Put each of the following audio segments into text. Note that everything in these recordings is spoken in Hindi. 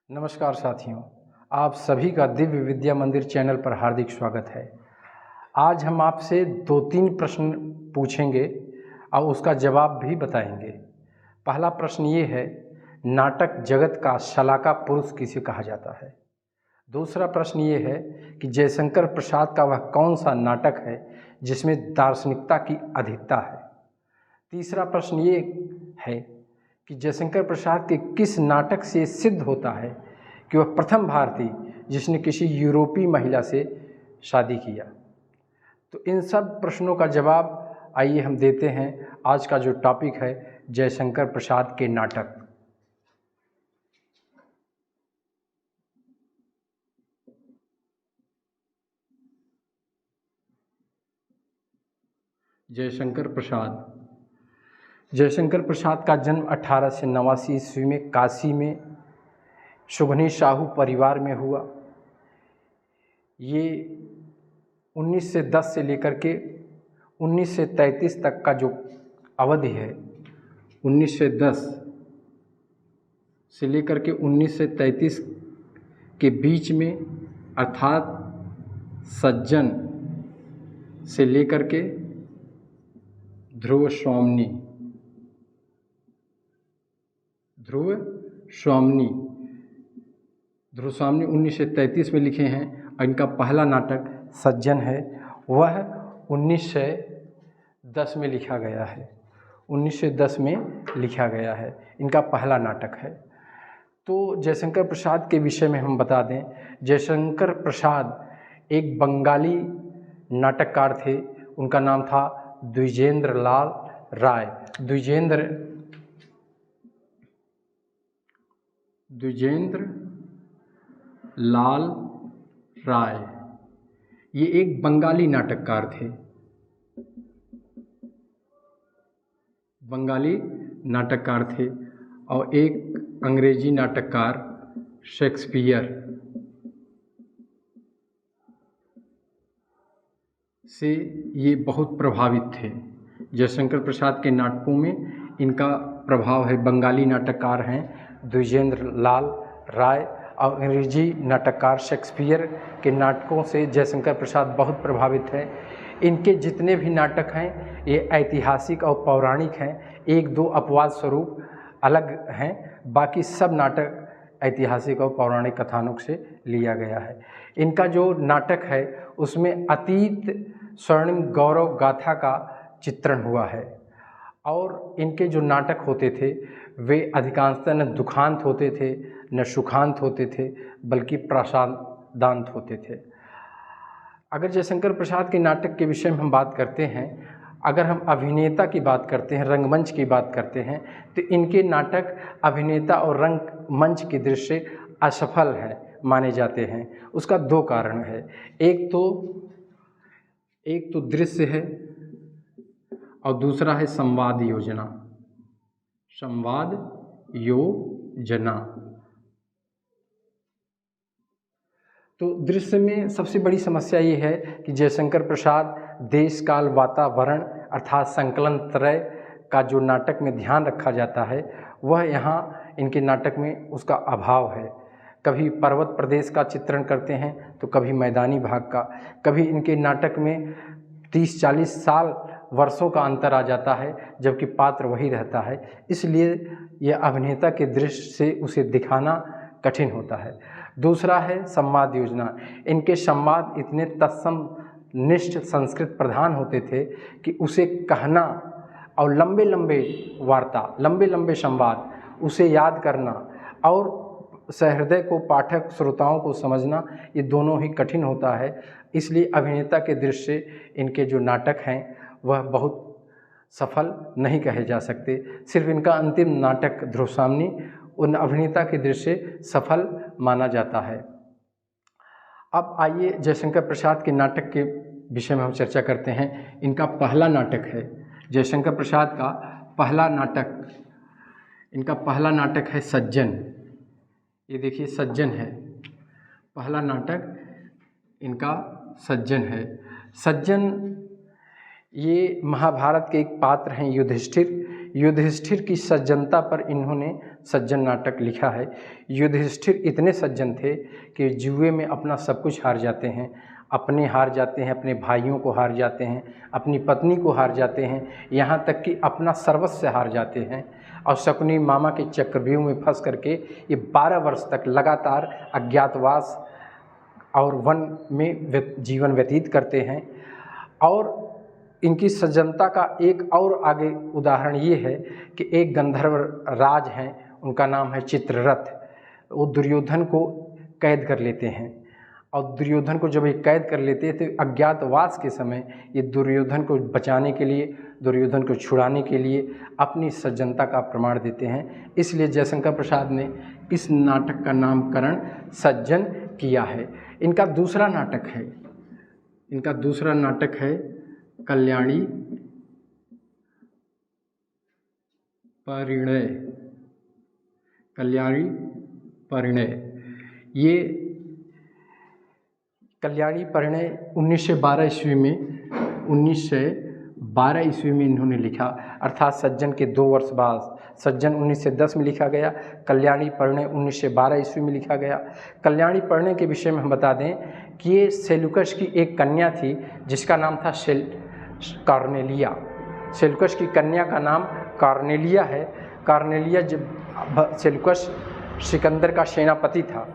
नमस्कार साथियों, आप सभी का दिव्य विद्या मंदिर चैनल पर हार्दिक स्वागत है। आज हम आपसे 2-3 प्रश्न पूछेंगे और उसका जवाब भी बताएंगे। पहला प्रश्न ये है, नाटक जगत का शलाका पुरुष किसे कहा जाता है। दूसरा प्रश्न ये है कि जयशंकर प्रसाद का वह कौन सा नाटक है जिसमें दार्शनिकता की अधिकता है। तीसरा प्रश्न ये है कि जयशंकर प्रसाद के किस नाटक से सिद्ध होता है कि वह प्रथम भारतीय जिसने किसी यूरोपीय महिला से शादी किया। तो इन सब प्रश्नों का जवाब आइए हम देते हैं। आज का जो टॉपिक है, जयशंकर प्रसाद के नाटक। जयशंकर प्रसाद का जन्म 1889 ईस्वी में काशी में शुभनी साहू परिवार में हुआ। ये 1910 से लेकर के 1933 तक का जो अवधि है, 1910 से लेकर के 1933 के बीच में, अर्थात सज्जन से लेकर के ध्रुव स्वामिनी 1933 में लिखे हैं और इनका पहला नाटक सज्जन है, वह 1910 में लिखा गया है। 1910 में लिखा गया है, इनका पहला नाटक है। तो जयशंकर प्रसाद के विषय में हम बता दें, जयशंकर प्रसाद एक बंगाली नाटककार थे। उनका नाम था द्विजेंद्र लाल राय। द्विजेंद्र लाल राय ये एक बंगाली नाटककार थे। और एक अंग्रेजी नाटककार शेक्सपियर से ये बहुत प्रभावित थे। जयशंकर प्रसाद के नाटकों में इनका प्रभाव है। बंगाली नाटककार हैं द्विजेंद्र लाल राय और अंग्रेजी नाटककार शेक्सपियर के नाटकों से जयशंकर प्रसाद बहुत प्रभावित हैं। इनके जितने भी नाटक हैं ये ऐतिहासिक और पौराणिक हैं। 1-2 अपवाद स्वरूप अलग हैं, बाकी सब नाटक ऐतिहासिक और पौराणिक कथानक से लिया गया है। इनका जो नाटक है उसमें अतीत स्वर्णिम गौरव गाथा का चित्रण हुआ है। और इनके जो नाटक होते थे वे अधिकांशतः न दुखांत होते थे न सुखांत होते थे, बल्कि प्रसादांत होते थे। अगर जयशंकर प्रसाद के नाटक के विषय में हम बात करते हैं, अगर हम अभिनेता की बात करते हैं, रंगमंच की बात करते हैं, तो इनके नाटक अभिनेता और रंगमंच की दृष्टि से असफल हैं माने जाते हैं। उसका 2 कारण है। एक तो दृश्य है और दूसरा है संवाद योजना। तो दृश्य में सबसे बड़ी समस्या ये है कि जयशंकर प्रसाद देश काल वातावरण अर्थात संकलन त्रय का जो नाटक में ध्यान रखा जाता है, वह यहाँ इनके नाटक में उसका अभाव है। कभी पर्वत प्रदेश का चित्रण करते हैं तो कभी मैदानी भाग का, कभी इनके नाटक में 30-40 साल वर्षों का अंतर आ जाता है, जबकि पात्र वही रहता है। इसलिए यह अभिनेता के दृष्टि से उसे दिखाना कठिन होता है। दूसरा है संवाद योजना। इनके संवाद इतने तत्सम निष्ठ संस्कृत प्रधान होते थे कि उसे कहना और लंबे लंबे वार्ता, लंबे लंबे संवाद, उसे याद करना और सहृदय को, पाठक श्रोताओं को समझना, ये दोनों ही कठिन होता है। इसलिए अभिनेता के दृष्टि से इनके जो नाटक हैं वह बहुत सफल नहीं कहे जा सकते। सिर्फ इनका अंतिम नाटक ध्रुव स्वामिनी उन अभिनेता की दृष्टि से सफल माना जाता है। अब आइए जयशंकर प्रसाद के नाटक के विषय में हम चर्चा करते हैं। इनका पहला नाटक है, जयशंकर प्रसाद का इनका पहला नाटक है सज्जन। ये देखिए सज्जन है, पहला नाटक इनका सज्जन है। सज्जन ये महाभारत के एक पात्र हैं युधिष्ठिर। युधिष्ठिर की सज्जनता पर इन्होंने सज्जन नाटक लिखा है। युधिष्ठिर इतने सज्जन थे कि जुए में अपना सब कुछ हार जाते हैं, अपने हार जाते हैं, अपने भाइयों को हार जाते हैं, अपनी पत्नी को हार जाते हैं, यहाँ तक कि अपना सर्वस्व हार जाते हैं और शकुनी मामा के चक्रव्यूह में फंस करके ये 12 वर्ष तक लगातार अज्ञातवास और वन में जीवन व्यतीत करते हैं। और इनकी सज्जनता का एक और आगे उदाहरण ये है कि एक गंधर्व राज हैं, उनका नाम है चित्ररथ। वो दुर्योधन को कैद कर लेते हैं और दुर्योधन को जब ये कैद कर लेते हैं तो अज्ञातवास के समय ये दुर्योधन को बचाने के लिए, दुर्योधन को छुड़ाने के लिए अपनी सज्जनता का प्रमाण देते हैं। इसलिए जयशंकर प्रसाद ने इस नाटक का नामकरण सज्जन किया है। इनका दूसरा नाटक है कल्याणी परिणय। ये कल्याणी परिणय 1912 ईस्वी में इन्होंने लिखा, अर्थात सज्जन के 2 वर्ष बाद। सज्जन 1910 में लिखा गया, कल्याणी परिणय 1912 ईस्वी में लिखा गया। कल्याणी परिणय के विषय में हम बता दें कि ये सेल्यूकस की एक कन्या थी जिसका नाम था कॉर्नेलिया। सेल्यूकस की कन्या का नाम कॉर्नेलिया है। कॉर्नेलिया जब सेल्यूकस सिकंदर का सेनापति था,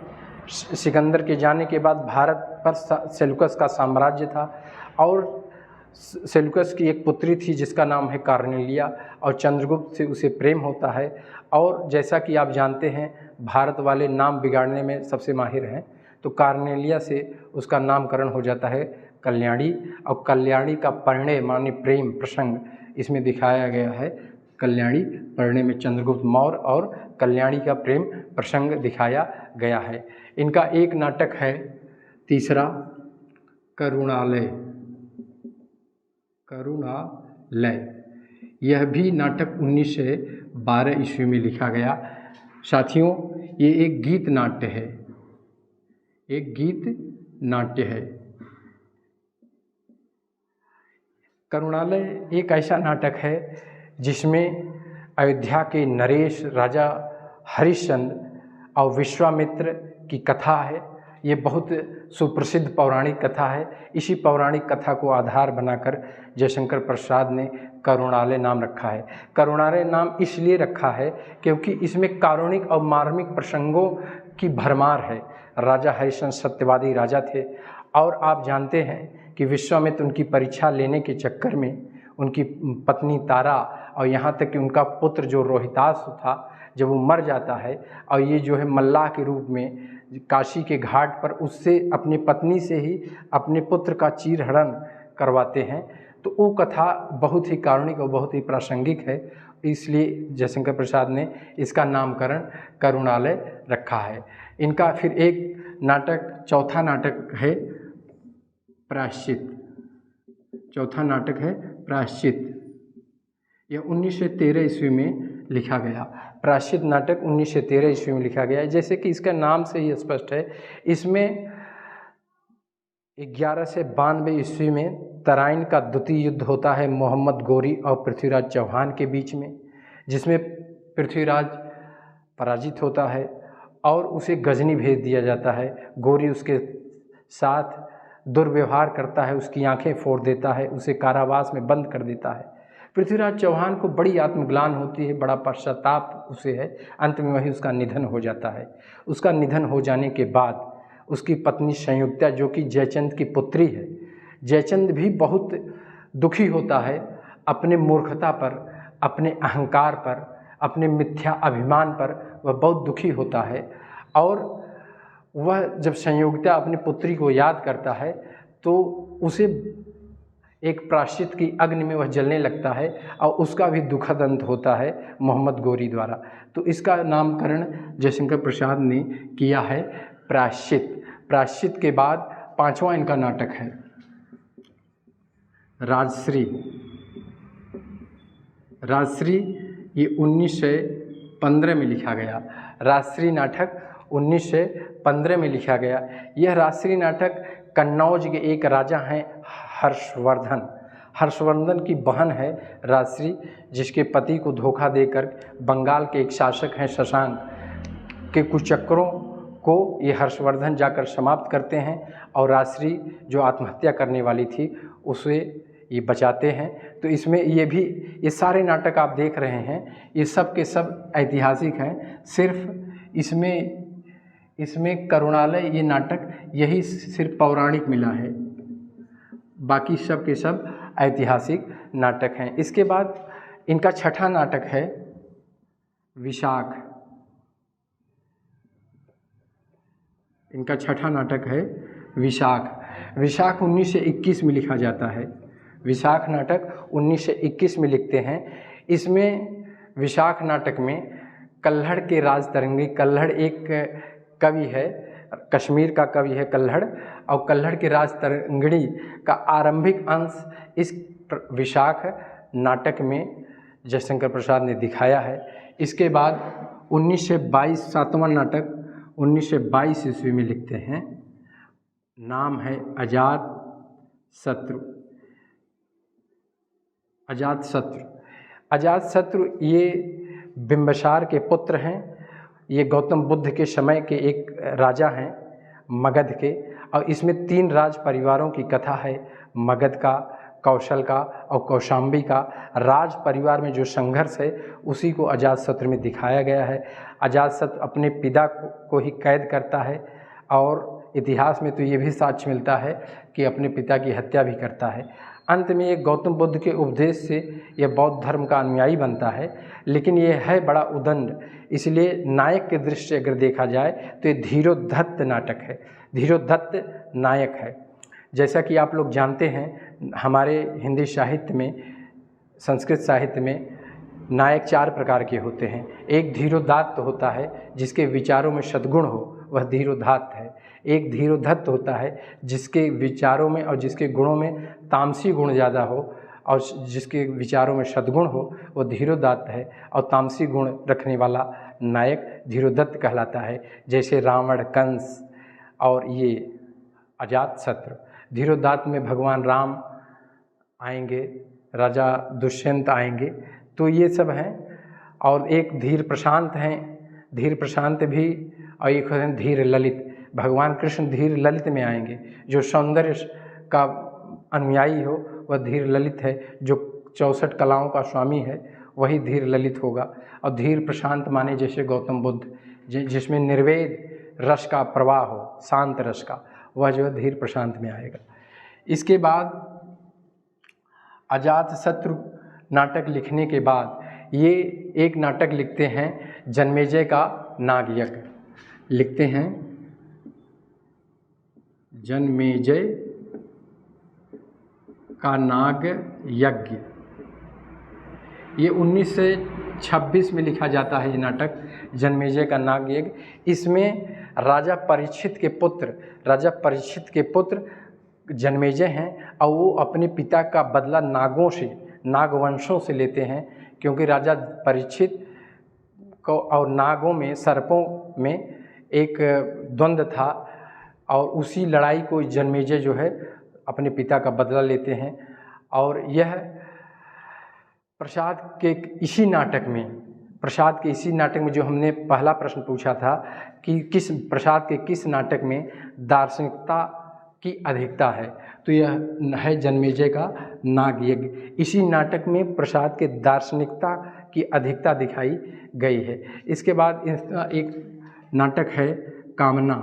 सिकंदर के जाने के बाद भारत पर सेल्यूकस का साम्राज्य था और सेल्यूकस की एक पुत्री थी जिसका नाम है कॉर्नेलिया और चंद्रगुप्त से उसे प्रेम होता है। और जैसा कि आप जानते हैं भारत वाले नाम बिगाड़ने में सबसे माहिर हैं, तो कॉर्नेलिया से उसका नामकरण हो जाता है कल्याणी। और कल्याणी का परिणय माने प्रेम प्रसंग इसमें दिखाया गया है। कल्याणी परिणय में चंद्रगुप्त मौर्य और कल्याणी का प्रेम प्रसंग दिखाया गया है। इनका एक नाटक है तीसरा करुणालय। यह भी नाटक 1912 ईस्वी में लिखा गया। साथियों, ये एक गीत नाट्य है। करुणालय एक ऐसा नाटक है जिसमें अयोध्या के नरेश, राजा हरिश्चंद्र और विश्वामित्र की कथा है। ये बहुत सुप्रसिद्ध पौराणिक कथा है। इसी पौराणिक कथा को आधार बनाकर जयशंकर प्रसाद ने करुणालय नाम रखा है। करुणालय नाम इसलिए रखा है क्योंकि इसमें कारुणिक और मार्मिक प्रसंगों की भरमार है। राजा हरिश्चंद्र सत्यवादी राजा थे और आप जानते हैं कि विश्वामित्र उनकी परीक्षा लेने के चक्कर में उनकी पत्नी तारा और यहाँ तक कि उनका पुत्र जो रोहितासु था, जब वो मर जाता है और ये जो है मल्लाह के रूप में काशी के घाट पर उससे अपनी पत्नी से ही अपने पुत्र का चीरहरण करवाते हैं, तो वो कथा बहुत ही कारुणिक और बहुत ही प्रासंगिक है। इसलिए जयशंकर प्रसाद ने इसका नामकरण करुणालय रखा है। इनका फिर एक नाटक, चौथा नाटक है प्रायश्चित। यह 1913 ईस्वी में लिखा गया। प्रायश्चित नाटक 1913 ईस्वी में लिखा गया है। जैसे कि इसका नाम से ही स्पष्ट है, इसमें 11 से 92 ईस्वी में तराइन का द्वितीय युद्ध होता है मोहम्मद गोरी और पृथ्वीराज चौहान के बीच में, जिसमें पृथ्वीराज पराजित होता है और उसे गजनी भेज दिया जाता है। गोरी उसके साथ दुर्व्यवहार करता है, उसकी आंखें फोड़ देता है, उसे कारावास में बंद कर देता है। पृथ्वीराज चौहान को बड़ी आत्मग्लानि होती है, बड़ा पश्चाताप उसे है। अंत में वही उसका निधन हो जाता है। उसका निधन हो जाने के बाद उसकी पत्नी संयुक्ता, जो कि जयचंद की पुत्री है, जयचंद भी बहुत दुखी होता है अपने मूर्खता पर, अपने अहंकार पर, अपने मिथ्या अभिमान पर वह बहुत दुखी होता है। और वह जब संयुक्ता अपनी पुत्री को याद करता है तो उसे एक प्रायश्चित की अग्नि में वह जलने लगता है और उसका भी दुखद अंत होता है मोहम्मद गोरी द्वारा। तो इसका नामकरण जयशंकर प्रसाद ने किया है प्रायश्चित। प्रायश्चित के बाद पांचवा इनका नाटक है राजश्री। ये 1915 में लिखा गया। राजश्री नाटक 1915 में लिखा गया। यह राजश्री नाटक कन्नौज के एक राजा हैं हर्षवर्धन की बहन है राजश्री, जिसके पति को धोखा देकर बंगाल के एक शासक हैं शशांक के कुचक्रों को ये हर्षवर्धन जाकर समाप्त करते हैं और राजश्री जो आत्महत्या करने वाली थी उसे ये बचाते हैं। तो इसमें ये सारे नाटक आप देख रहे हैं, ये सब के सब ऐतिहासिक हैं। सिर्फ इसमें करुणालय ये नाटक यही सिर्फ पौराणिक मिला है, बाकी सब के सब ऐतिहासिक नाटक हैं। इसके बाद इनका छठा नाटक है विशाख। इनका छठा नाटक है विशाख। विशाख 1921 में लिखा जाता है। विशाख नाटक 1921 में लिखते हैं। इसमें विशाख नाटक में कल्हड़ के राजतरंगी, कल्हड़ एक कवि है, कश्मीर का कवि है कल्हड़, और कल्हड़ के राजतरंगिणी का आरंभिक अंश इस विशाख नाटक में जयशंकर प्रसाद ने दिखाया है। इसके बाद 1922 सातवां नाटक 1922 ईस्वी में लिखते हैं, नाम है अजात शत्रु। अजात शत्रु ये बिंबिसार के पुत्र हैं। ये गौतम बुद्ध के समय के एक राजा हैं मगध के, और इसमें 3 राज परिवारों की कथा है, मगध का, कौशल का और कौशाम्बी का। राज परिवार में जो संघर्ष है उसी को अजातशत्रु में दिखाया गया है। अजातशत्रु अपने पिता को ही कैद करता है, और इतिहास में तो ये भी साक्ष्य मिलता है कि अपने पिता की हत्या भी करता है। अंत में एक गौतम बुद्ध के उपदेश से यह बौद्ध धर्म का अनुयायी बनता है, लेकिन ये है बड़ा उदंड, इसलिए नायक के दृष्टि से अगर देखा जाए तो ये धीरोद्धत नाटक है, धीरोद्धत नायक है। जैसा कि आप लोग जानते हैं, हमारे हिंदी साहित्य में, संस्कृत साहित्य में नायक 4 प्रकार के होते हैं। एक धीरोदात्त होता है, जिसके विचारों में सद्गुण हो, वह धीरोदात्त है। एक धीरोद्धत होता है, जिसके विचारों में और जिसके गुणों में तामसी गुण ज़्यादा हो और जिसके विचारों में सद्गुण हो, वह धीरोदात्त है। और तामसी गुण रखने वाला नायक धीरोदत्त कहलाता है, जैसे रावण, कंस और ये अजातशत्रु। धीरोदात्त में भगवान राम आएंगे, राजा दुष्यंत आएंगे, तो ये सब हैं। और एक धीर प्रशांत हैं, धीर प्रशांत भी, और एक हैं धीर ललित। भगवान कृष्ण धीर ललित में आएंगे। जो सौंदर्य का अनुयायी हो वह धीर ललित है, जो 64 कलाओं का स्वामी है वही धीर ललित होगा। और धीर प्रशांत माने जैसे गौतम बुद्ध, जिसमें निर्वेद रस का प्रवाह हो, शांत रस का, वह जो है धीर प्रशांत में आएगा। इसके बाद अजातशत्रु नाटक लिखने के बाद ये एक नाटक लिखते हैं जन्मेजय का नागयज्ञ। लिखते हैं जन्मेजय का नाग यज्ञ। ये 1926 में लिखा जाता है ये नाटक, जन्मेजय का नाग यज्ञ। इसमें राजा परीक्षित के पुत्र जन्मेजय हैं, और वो अपने पिता का बदला नागवंशों से लेते हैं, क्योंकि राजा परीक्षित को और नागों में, सर्पों में एक द्वंद्व था, और उसी लड़ाई को जन्मेजय जो है अपने पिता का बदला लेते हैं। और यह प्रसाद के इसी नाटक में जो हमने पहला प्रश्न पूछा था कि प्रसाद के किस नाटक में दार्शनिकता की अधिकता है, तो यह है जन्मेजय का नाग यज्ञ। इसी नाटक में प्रसाद के दार्शनिकता की अधिकता दिखाई गई है। इसके बाद एक नाटक है कामना।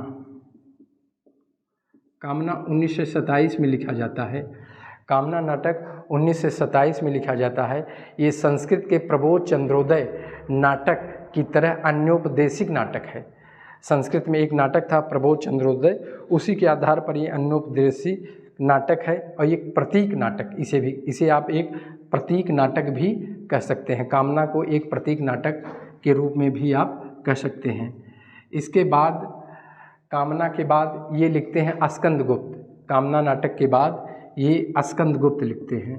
1927 में लिखा जाता है। कामना नाटक 1927 में लिखा जाता है। ये संस्कृत के प्रबोध चंद्रोदय नाटक की तरह अन्योपदेशिक नाटक है। संस्कृत में एक नाटक था प्रबोध चंद्रोदय, उसी के आधार पर ये अन्योपदेशिक नाटक है। और ये प्रतीक नाटक, इसे आप एक प्रतीक नाटक भी कह सकते हैं। कामना को एक प्रतीक नाटक के रूप में भी आप कह सकते हैं। इसके बाद कामना के बाद ये लिखते हैं स्कंदगुप्त। कामना नाटक के बाद ये स्कंदगुप्त लिखते हैं।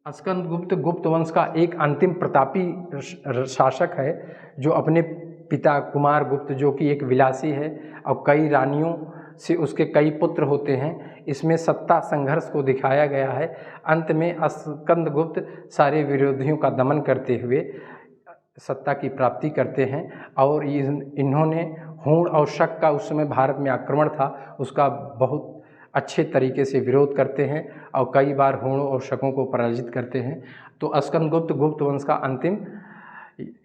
स्कंदगुप्त गुप्त वंश का एक अंतिम प्रतापी शासक है, जो अपने पिता कुमार गुप्त, जो कि एक विलासी है और कई रानियों से उसके कई पुत्र होते हैं। इसमें सत्ता संघर्ष को दिखाया गया है। अंत में स्कंदगुप्त सारे विरोधियों का दमन करते हुए सत्ता की प्राप्ति करते हैं और इन्होंने हूण और शक का उस समय भारत में आक्रमण था उसका बहुत अच्छे तरीके से विरोध करते हैं और कई बार हूणों और शकों को पराजित करते हैं। तो स्कंदगुप्त गुप्त वंश का अंतिम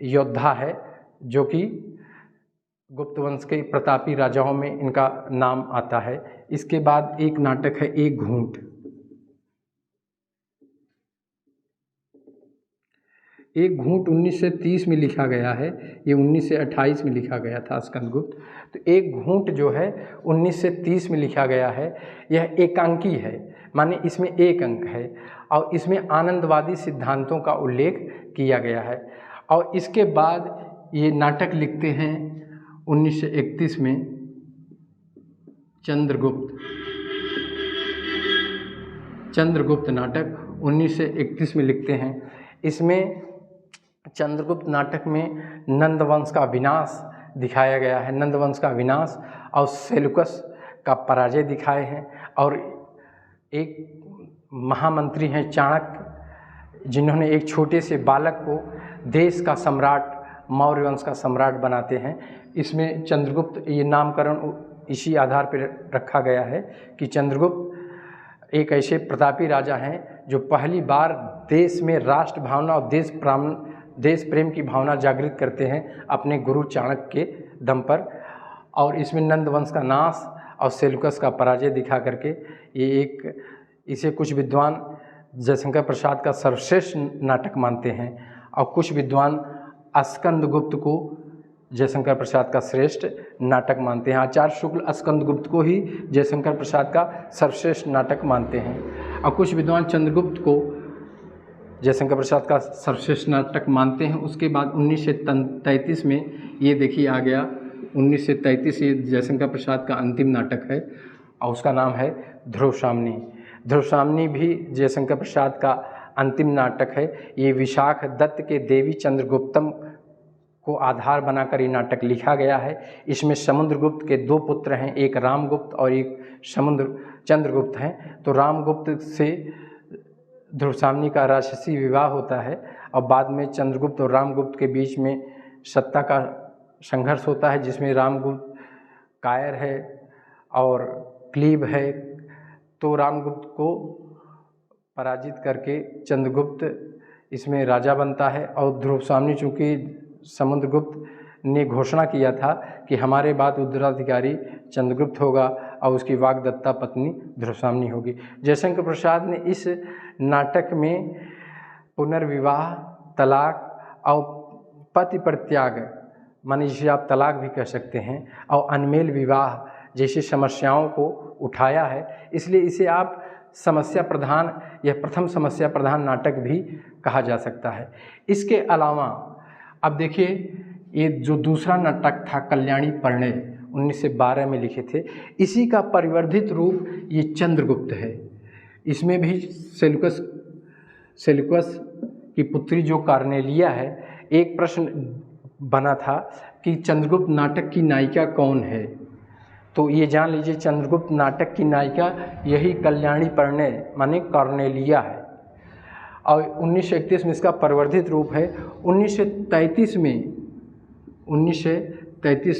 योद्धा है, जो कि गुप्त वंश के प्रतापी राजाओं में इनका नाम आता है। इसके बाद एक नाटक है एक घूंट। एक घूंट 1930 में लिखा गया है, ये 1928 में लिखा गया था स्कंदगुप्त। तो एक घूंट जो है 1930 में लिखा गया है। यह एकांकी है, माने इसमें एक अंक है और इसमें आनंदवादी सिद्धांतों का उल्लेख किया गया है। और इसके बाद ये नाटक लिखते हैं 1931 में चंद्रगुप्त नाटक 1931 में लिखते हैं। इसमें चंद्रगुप्त नाटक में नंदवंश का विनाश दिखाया गया है, नंदवंश का विनाश और सेल्यूकस का पराजय दिखाए हैं। और एक महामंत्री हैं चाणक्य, जिन्होंने एक छोटे से बालक को देश का सम्राट, मौर्य वंश का सम्राट बनाते हैं। इसमें चंद्रगुप्त ये नामकरण इसी आधार पर रखा गया है कि चंद्रगुप्त एक ऐसे प्रतापी राजा हैं जो पहली बार देश में राष्ट्र भावना और देश प्रेम की भावना जागृत करते हैं अपने गुरु चाणक्य के दम पर। और इसमें नंदवंश का नाश और सेल्यूकस का पराजय दिखा करके इसे कुछ विद्वान जयशंकर प्रसाद का सर्वश्रेष्ठ नाटक मानते हैं और कुछ विद्वान स्कंदगुप्त को जयशंकर प्रसाद का श्रेष्ठ नाटक मानते हैं। आचार्य शुक्ल स्कंदगुप्त को ही जयशंकर प्रसाद का सर्वश्रेष्ठ नाटक मानते हैं और कुछ विद्वान चंद्रगुप्त को जयशंकर प्रसाद का सर्वश्रेष्ठ नाटक मानते हैं। उसके बाद 1933 में ये देखिए आ गया 1933, ये जयशंकर प्रसाद का अंतिम नाटक है और उसका नाम है ध्रुवसाम्नी। ध्रुवसाम्नी भी जयशंकर प्रसाद का अंतिम नाटक है। ये विशाख दत्त के देवी चंद्रगुप्तम को आधार बनाकर ये नाटक लिखा गया है। इसमें समुद्रगुप्त के दो पुत्र हैं, एक रामगुप्त और एक चंद्रगुप्त हैं। तो रामगुप्त से ध्रुवसाम्नी का राक्षसी विवाह होता है और बाद में चंद्रगुप्त और रामगुप्त के बीच में सत्ता का संघर्ष होता है, जिसमें रामगुप्त कायर है और क्लीब है। तो रामगुप्त को पराजित करके चंद्रगुप्त इसमें राजा बनता है और ध्रुवसाम्नी, चूँकि समुद्रगुप्त ने घोषणा किया था कि हमारे बाद उत्तराधिकारी चंद्रगुप्त होगा और उसकी वाग्दत्ता पत्नी ध्रुवसाम्नी होगी। जयशंकर प्रसाद ने इस नाटक में पुनर्विवाह, तलाक और पति परित्याग, माने जिसे आप तलाक भी कह सकते हैं, और अनमेल विवाह जैसी समस्याओं को उठाया है। इसलिए इसे आप समस्या प्रधान या प्रथम समस्या प्रधान नाटक भी कहा जा सकता है। इसके अलावा अब देखिए, ये जो दूसरा नाटक था कल्याणी परिणय 1912 में लिखे थे, इसी का परिवर्धित रूप ये चंद्रगुप्त है। इसमें भी सेल्यूकस की पुत्री जो कार्नेलिया है, एक प्रश्न बना था कि चंद्रगुप्त नाटक की नायिका कौन है। तो ये जान लीजिए, चंद्रगुप्त नाटक की नायिका यही कल्याणी परिणय माने कार्नेलिया है। और 1931 में इसका परिवर्धित रूप है। 1933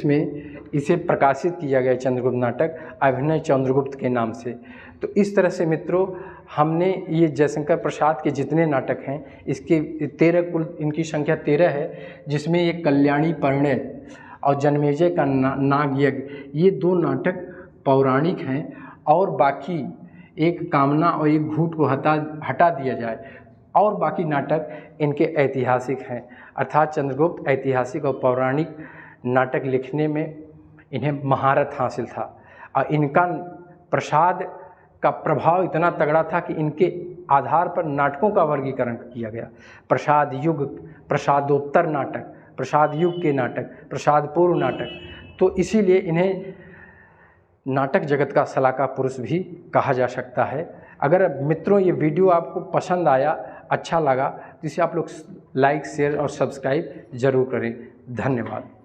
में इसे प्रकाशित किया गया चंद्रगुप्त नाटक अभिनय चंद्रगुप्त के नाम से। तो इस तरह से मित्रों, हमने ये जयशंकर प्रसाद के जितने नाटक हैं, इसके 13 कुल इनकी संख्या 13 है, जिसमें ये कल्याणी परिणय और जन्मेजय का नाग यज्ञ, ये दो नाटक पौराणिक हैं और बाकी एक कामना और एक घूट को हटा दिया जाए और बाकी नाटक इनके ऐतिहासिक हैं। अर्थात चंद्रगुप्त ऐतिहासिक और पौराणिक नाटक लिखने में इन्हें महारत हासिल था और इनका प्रसाद का प्रभाव इतना तगड़ा था कि इनके आधार पर नाटकों का वर्गीकरण किया गया। प्रसाद युग, प्रसादोत्तर नाटक, प्रसाद युग के नाटक, प्रसाद पूर्व नाटक। तो इसीलिए इन्हें नाटक जगत का सलाका पुरुष भी कहा जा सकता है। अगर मित्रों ये वीडियो आपको पसंद आया, अच्छा लगा, तो इसे आप लोग लाइक, शेयर और सब्सक्राइब ज़रूर करें। धन्यवाद।